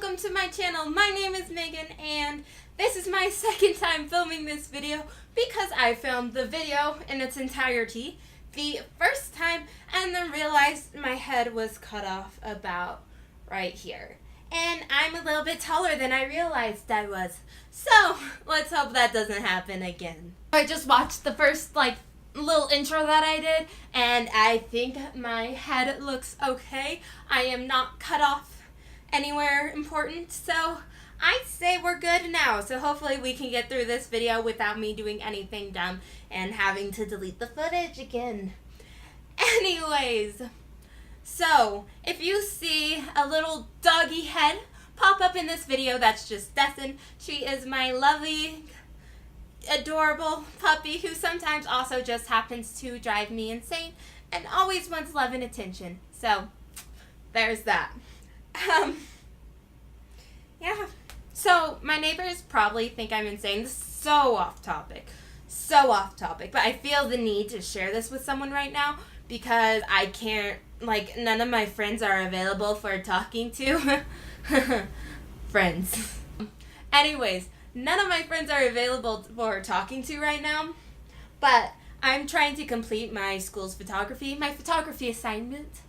welcome to my channel. My name is Megan and this is my second time filming this video because I filmed the video in its entirety the first time and then realized my head was cut off about right here. And I'm a little bit taller than I realized I was. So let's hope that doesn't happen again. I just watched the first little intro that I did and I think my head looks okay. I am not cut off anywhere important, so I'd say we're good now. So hopefully we can get through this video without me doing anything dumb and having to delete the footage again. Anyways, so if you see a little doggy head pop up in this video, that's just Destin. She is my lovely, adorable puppy who sometimes also just happens to drive me insane and always wants love and attention. So there's that. Yeah. So my neighbors probably think I'm insane. This is so off topic, but I feel the need to share this with someone right now because I can't, none of my friends are available for talking to. Friends. Anyways, none of my friends are available for talking to right now, but I'm trying to complete my school's photography assignment,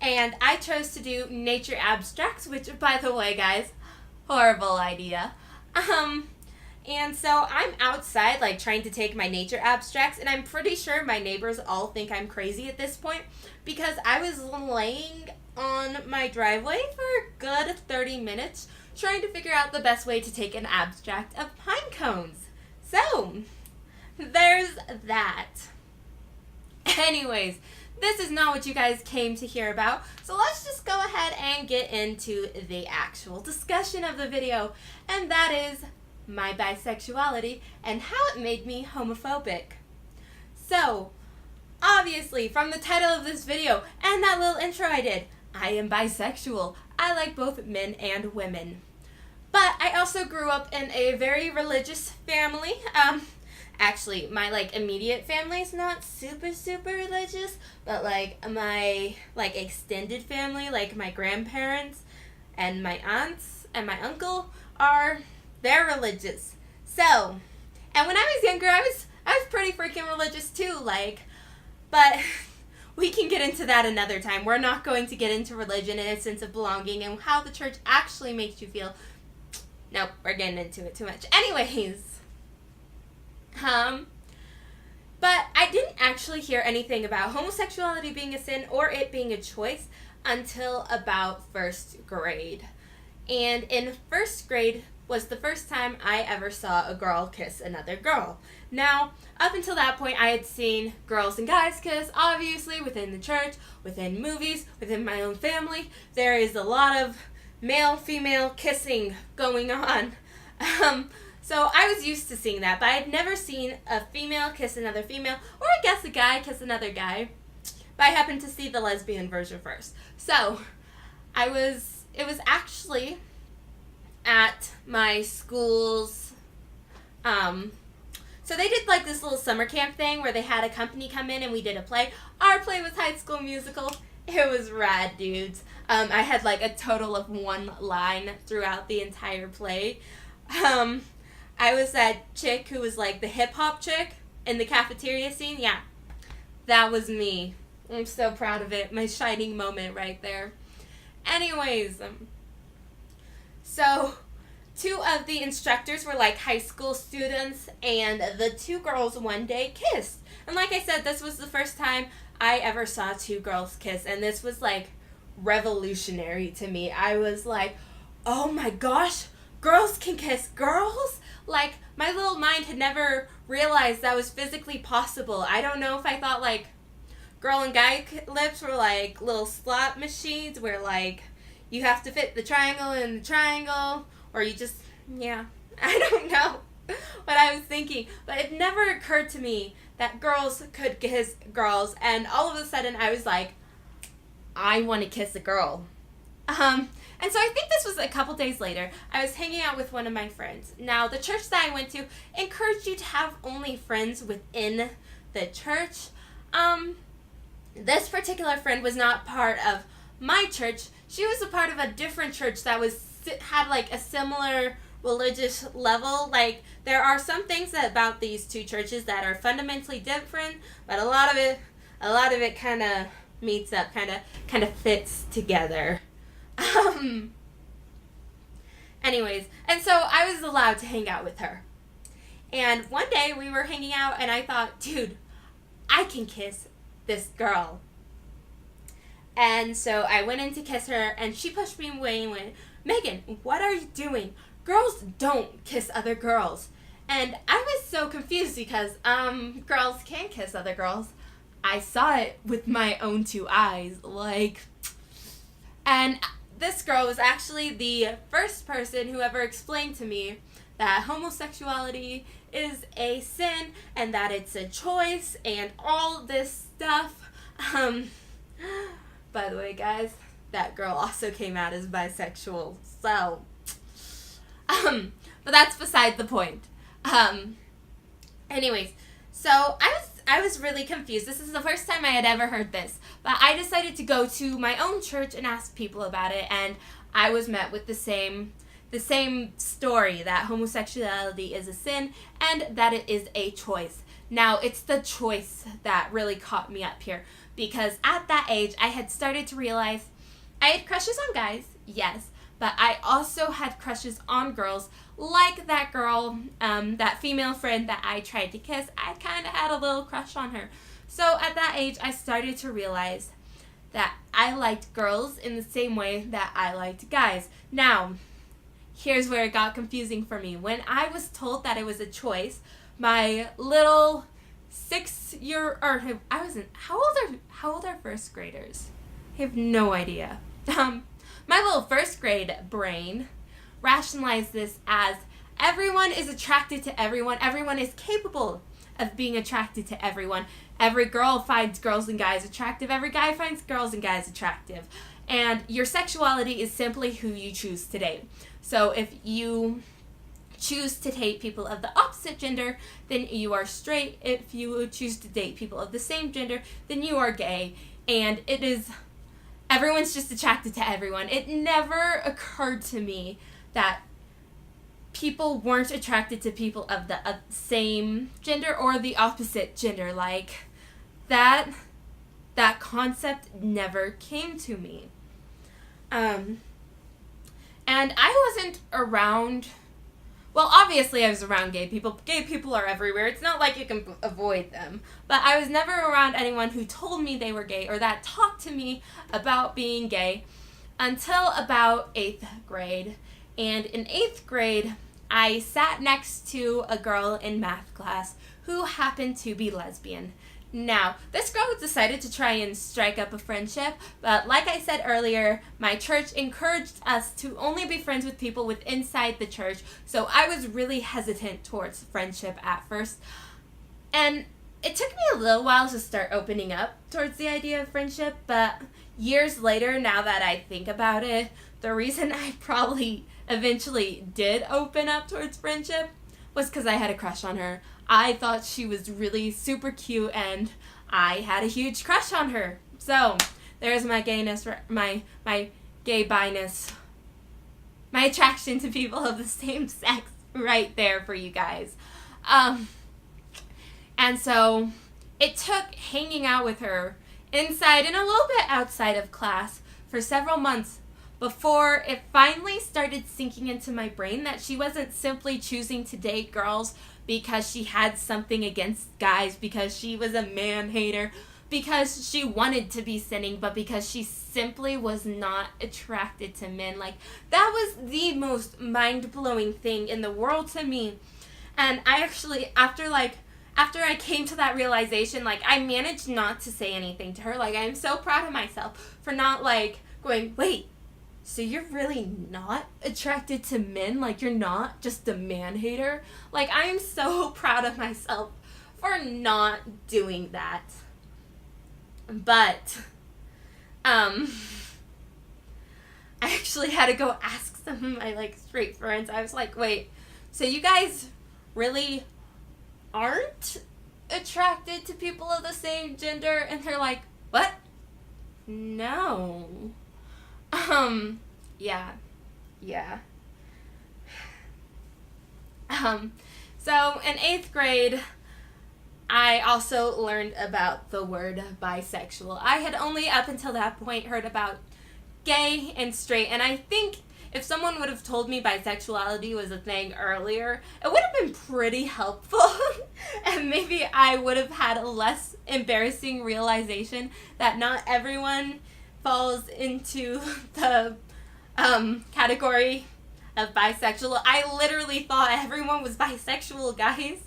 and I chose to do nature abstracts, which, by the way, guys, horrible idea. And so I'm outside, trying to take my nature abstracts, and I'm pretty sure my neighbors all think I'm crazy at this point because I was laying on my driveway for a good 30 minutes trying to figure out the best way to take an abstract of pine cones. So, there's that. Anyways, this is not what you guys came to hear about, so let's just go ahead and get into the actual discussion of the video, and that is my bisexuality and how it made me homophobic. So, obviously, from the title of this video and that little intro I did, I am bisexual. I like both men and women. But I also grew up in a very religious family. Actually, my immediate family is not super religious, but my extended family, my grandparents and my aunts and my uncle they're religious. So, and when I was younger, I was pretty freaking religious too, but we can get into that another time. We're not going to get into religion and a sense of belonging and how the church actually makes you feel. Nope, we're getting into it too much. Anyways, but I didn't actually hear anything about homosexuality being a sin or it being a choice until about first grade. And in first grade was the first time I ever saw a girl kiss another girl. Now, up until that point, I had seen girls and guys kiss, obviously, within the church, within movies, within my own family. There is a lot of male-female kissing going on. So I was used to seeing that, but I had never seen a female kiss another female, or I guess a guy kiss another guy. But I happened to see the lesbian version first. So, it was actually at my school's, so they did this little summer camp thing where they had a company come in and we did a play. Our play was High School Musical. It was rad, dudes. I had a total of one line throughout the entire play. I was that chick who was the hip hop chick in the cafeteria scene. Yeah, that was me. I'm so proud of it. My shining moment right there. Anyways, so two of the instructors were high school students, and the two girls one day kissed. And like I said, this was the first time I ever saw two girls kiss, and this was revolutionary to me. I was oh my gosh, girls can kiss girls? My little mind had never realized that was physically possible. I don't know if I thought girl and guy lips were little slot machines where you have to fit the triangle in the triangle, or you just, yeah, I don't know what I was thinking, but it never occurred to me that girls could kiss girls, and all of a sudden I was I want to kiss a girl. And so I think this was a couple days later. I was hanging out with one of my friends. Now, the church that I went to encouraged you to have only friends within the church. This particular friend was not part of my church. She was a part of a different church that was had like a similar religious level. Like, there are some things about these two churches that are fundamentally different, but a lot of it kind of meets up, kind of fits together. Anyways, and so I was allowed to hang out with her. And one day we were hanging out and I thought, dude, I can kiss this girl. And so I went in to kiss her and she pushed me away and went, Megan, what are you doing? Girls don't kiss other girls. And I was so confused because girls can kiss other girls. I saw it with my own two eyes, and this girl was actually the first person who ever explained to me that homosexuality is a sin and that it's a choice and all this stuff. By the way, guys, that girl also came out as bisexual, so, but that's beside the point. Anyways, so I was really confused. This is the first time I had ever heard this, but I decided to go to my own church and ask people about it, and I was met with the same story, that homosexuality is a sin and that it is a choice. Now, it's the choice that really caught me up here, because at that age, I had started to realize I had crushes on guys, yes, but I also had crushes on girls, like that girl, that female friend that I tried to kiss. I kind of had a little crush on her. So at that age, I started to realize that I liked girls in the same way that I liked guys. Now, here's where it got confusing for me. When I was told that it was a choice, my little 6-year, or I wasn't, how old are first graders? I have no idea. My little first grade brain rationalized this as everyone is attracted to everyone. Everyone is capable of being attracted to everyone. Every girl finds girls and guys attractive. Every guy finds girls and guys attractive. And your sexuality is simply who you choose to date. So if you choose to date people of the opposite gender, then you are straight. If you choose to date people of the same gender, then you are gay. And it is, everyone's just attracted to everyone. It never occurred to me that people weren't attracted to people of the same gender or the opposite gender. Like, that concept never came to me. And I wasn't around, well, obviously I was around gay people. Gay people are everywhere. It's not like you can avoid them. But I was never around anyone who told me they were gay or that talked to me about being gay until about 8th grade. And in 8th grade, I sat next to a girl in math class who happened to be lesbian. Now, this girl decided to try and strike up a friendship, but like I said earlier, my church encouraged us to only be friends with people with inside the church, so I was really hesitant towards friendship at first. And it took me a little while to start opening up towards the idea of friendship, but years later, now that I think about it, the reason I probably eventually did open up towards friendship was because I had a crush on her. I thought she was really super cute and I had a huge crush on her. So there's my gayness, my gay bi-ness, my attraction to people of the same sex right there for you guys. And so it took hanging out with her inside and a little bit outside of class for several months before it finally started sinking into my brain that she wasn't simply choosing to date girls because she had something against guys, because she was a man-hater, because she wanted to be sinning, but because she simply was not attracted to men. Like, that was the most mind-blowing thing in the world to me. And I actually, after I came to that realization, like, I managed not to say anything to her. Like, I'm so proud of myself for not, like, going, wait, so you're really not attracted to men? Like, you're not just a man-hater? Like, I'm so proud of myself for not doing that. But, I actually had to go ask some of my, like, straight friends. I was like, wait, so you guys really aren't attracted to people of the same gender? And they're like, what? No. Yeah. Yeah. So in 8th grade, I also learned about the word bisexual. I had only up until that point heard about gay and straight, and I think if someone would have told me bisexuality was a thing earlier, it would have been pretty helpful. And maybe I would have had a less embarrassing realization that not everyone falls into the category of bisexual. I literally thought everyone was bisexual, guys.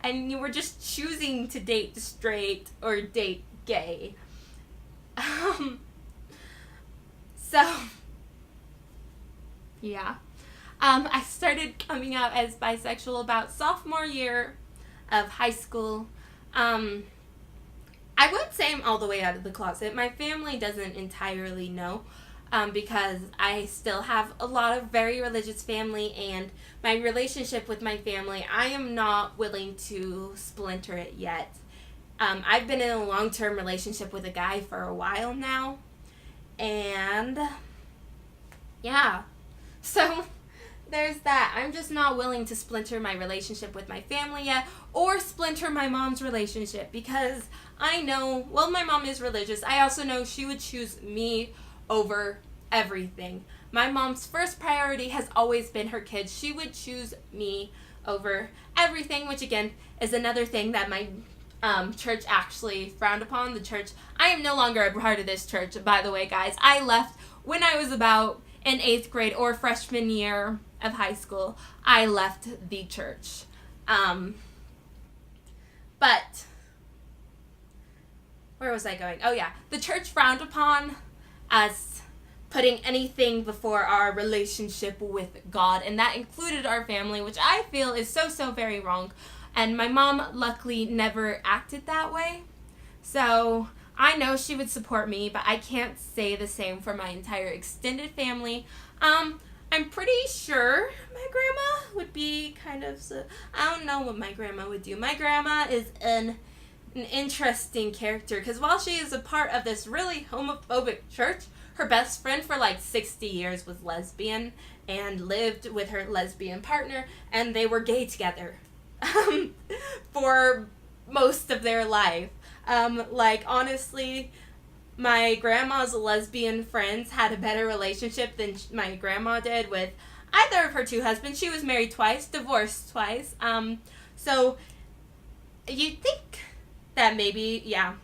And you were just choosing to date straight or date gay. So, yeah. I started coming out as bisexual about sophomore year of high school. I wouldn't say I'm all the way out of the closet. My family doesn't entirely know. Because I still have a lot of very religious family, and my relationship with my family, I am not willing to splinter it yet. I've been in a long-term relationship with a guy for a while now, and yeah, so there's that. I'm just not willing to splinter my relationship with my family yet, or splinter my mom's relationship, because I know, well, my mom is religious. I also know she would choose me over everything. My mom's first priority has always been her kids. She would choose me over everything, which again is another thing that my church actually frowned upon. The church, I am no longer a part of this church, by the way, guys. I left when I was about in 8th grade or freshman year of high school. I left the church. But where was I going? Oh yeah, the church frowned upon us putting anything before our relationship with God, and that included our family, which I feel is so very wrong. And my mom luckily never acted that way, so I know she would support me, but I can't say the same for my entire extended family. I'm pretty sure my grandma would be kind of, I don't know what my grandma would do. My grandma is an interesting character, because while she is a part of this really homophobic church, her best friend for like 60 years was lesbian and lived with her lesbian partner, and they were gay together for most of their life. Like, honestly, my grandma's lesbian friends had a better relationship than my grandma did with either of her two husbands. She was married twice, divorced twice. So you'd think that maybe, yeah,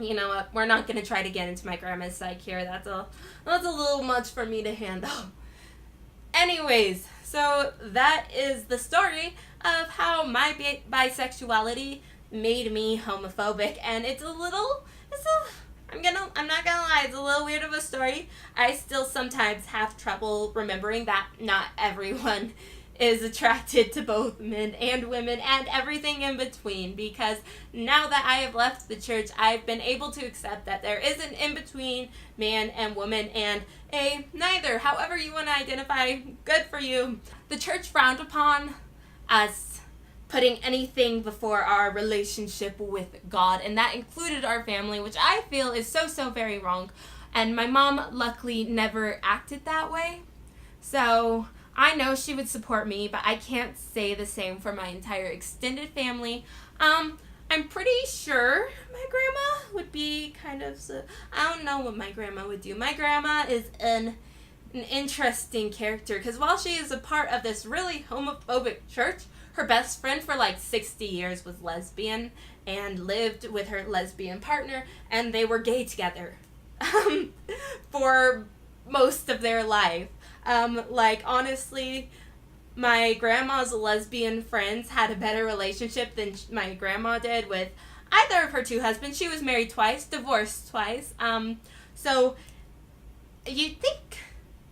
you know what, we're not going to try to get into my grandma's psyche here. That's a little much for me to handle. Anyways, so that is the story of how my bisexuality made me homophobic, and I'm not gonna lie, it's a little weird of a story. I still sometimes have trouble remembering that not everyone is attracted to both men and women and everything in between, because now that I have left the church, I've been able to accept that there is an in-between man and woman and a neither. However you want to identify, good for you. The church frowned upon us putting anything before our relationship with God, and that included our family, which I feel is so very wrong. And my mom luckily never acted that way, so I know she would support me, but I can't say the same for my entire extended family. I'm pretty sure my grandma would be kind of, I don't know what my grandma would do. My grandma is an interesting character, because while she is a part of this really homophobic church, her best friend for like 60 years was lesbian and lived with her lesbian partner, and they were gay together for most of their life. Like, honestly, my grandma's lesbian friends had a better relationship than my grandma did with either of her two husbands. She was married twice, divorced twice. So you'd think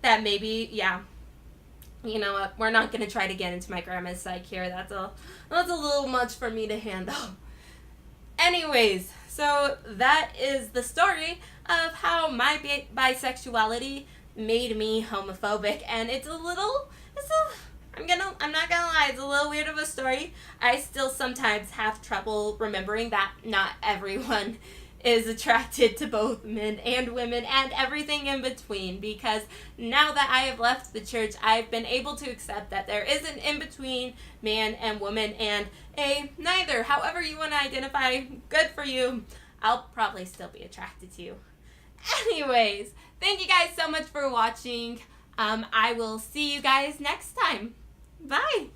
that maybe, yeah, you know what, we're not going to try to get into my grandma's psyche here. That's a little much for me to handle. Anyways, so that is the story of how my bisexuality made me homophobic, and I'm not gonna lie, it's a little weird of a story. I still sometimes have trouble remembering that not everyone is attracted to both men and women and everything in between, because now that I have left the church, I've been able to accept that there is an in-between man and woman and a neither. However you want to identify, good for you. I'll probably still be attracted to you. Anyways, thank you guys so much for watching. I will see you guys next time. Bye!